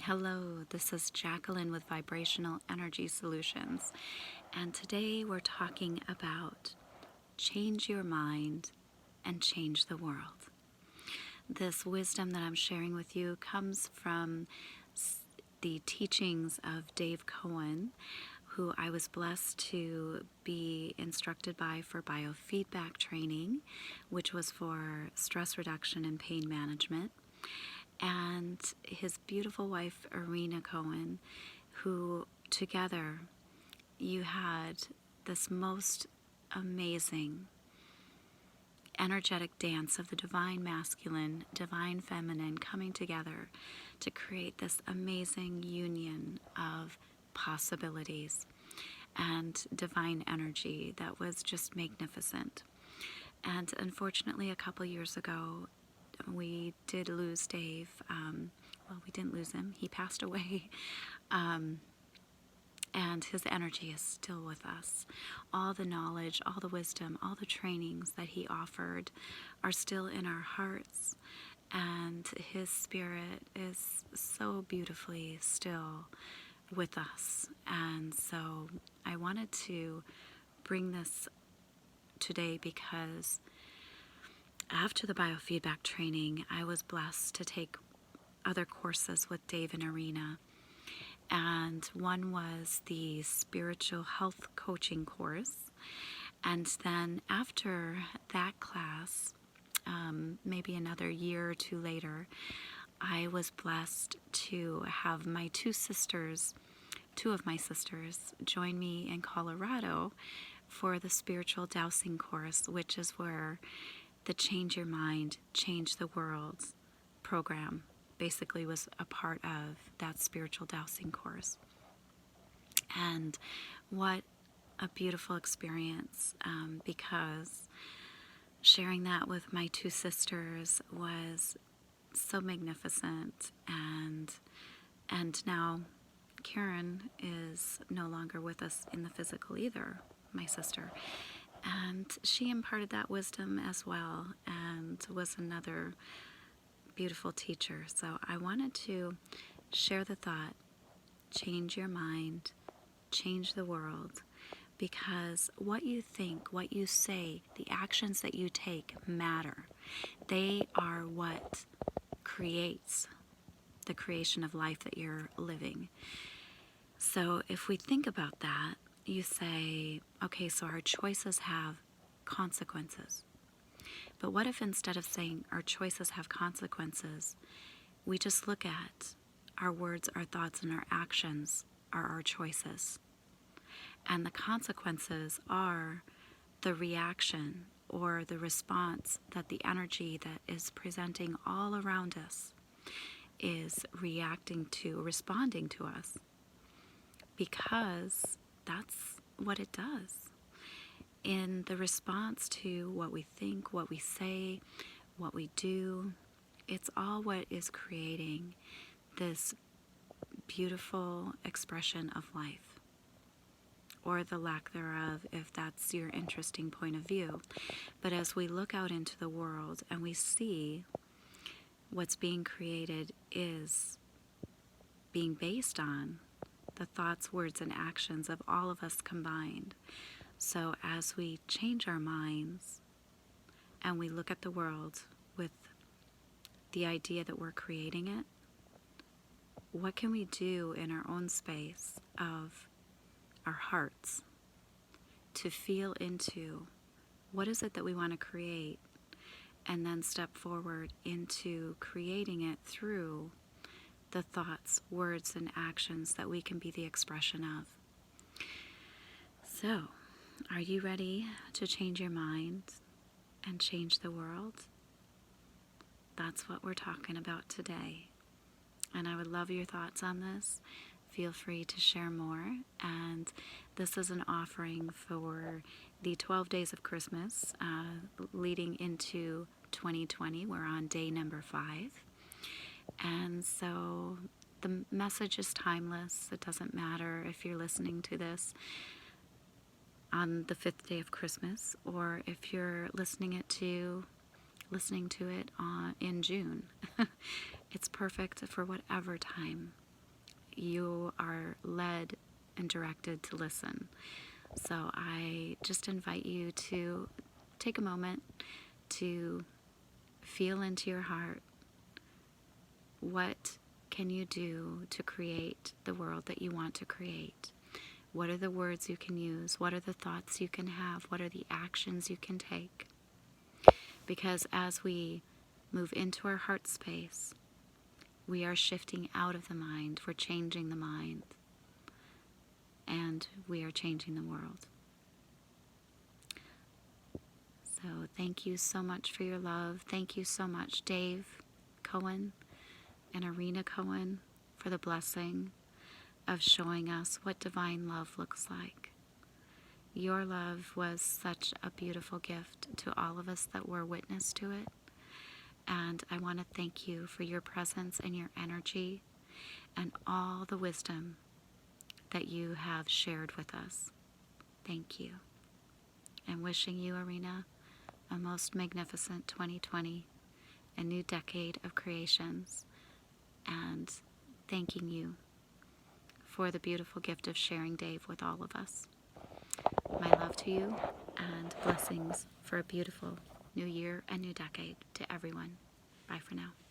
Hello, this is Jacqueline with Vibrational Energy Solutions, and today we're talking about change your mind and change the world. This wisdom that I'm sharing with you comes from the teachings of Dave Cowan, who I was blessed to be instructed by for biofeedback training, which was for stress reduction and pain management, and his beautiful wife, Irina Cowan, who together you had this most amazing energetic dance of the divine masculine, divine feminine coming together to create this amazing union of possibilities and divine energy that was just magnificent. And unfortunately, a couple years ago, we did lose Dave. Well, we didn't lose him. He passed away. And his energy is still with us. All the knowledge, all the wisdom, all the trainings that he offered are still in our hearts. And his spirit is so beautifully still with us. And so I wanted to bring this today because after the biofeedback training, I was blessed to take other courses with Dave and Irina. And one was the spiritual health coaching course. And then after that class, maybe another year or two later, I was blessed to have my two of my sisters, join me in Colorado for the spiritual dowsing course, which is where the Change Your Mind, Change the World program basically was a part of that spiritual dowsing course. And what a beautiful experience, because sharing that with my two sisters was so magnificent. And now Karen is no longer with us in the physical either, my sister. And she imparted that wisdom as well and was another beautiful teacher. So I wanted to share the thought, change your mind, change the world, because what you think, what you say, the actions that you take matter. They are what creates the creation of life that you're living. So if we think about that, you say, okay, so our choices have consequences. But what if instead of saying our choices have consequences, we just look at our words, our thoughts, and our actions are our choices. And the consequences are the reaction or the response that the energy that is presenting all around us is responding to us. Because that's what it does. In the response to what we think, what we say, what we do, it's all what is creating this beautiful expression of life, or the lack thereof, if that's your interesting point of view. But as we look out into the world and we see what's being created is being based on the thoughts, words, and actions of all of us combined. So as we change our minds and we look at the world with the idea that we're creating it, what can we do in our own space of our hearts to feel into what is it that we want to create, and then step forward into creating it through the thoughts, words, and actions that we can be the expression of. So, are you ready to change your mind and change the world? That's what we're talking about today. And I would love your thoughts on this. Feel free to share more. And this is an offering for the 12 days of Christmas leading into 2020. We're on day number 5. And so the message is timeless. It doesn't matter if you're listening to this on the 5th day of Christmas, or if you're listening to it in June. It's perfect for whatever time you are led and directed to listen. So I just invite you to take a moment to feel into your heart. What can you do to create the world that you want to create? What are the words you can use? What are the thoughts you can have? What are the actions you can take? Because as we move into our heart space, we are shifting out of the mind. We're changing the mind. And we are changing the world. So thank you so much for your love. Thank you so much, Dave Cowan and Arena Cowan, for the blessing of showing us what divine love looks like. Your love was such a beautiful gift to all of us that were witness to it. And I want to thank you for your presence and your energy and all the wisdom that you have shared with us. Thank you. And wishing you, Arena, a most magnificent 2020, a new decade of creations, and thanking you for the beautiful gift of sharing Dave with all of us. My love to you, and blessings for a beautiful new year and new decade to everyone. Bye for now.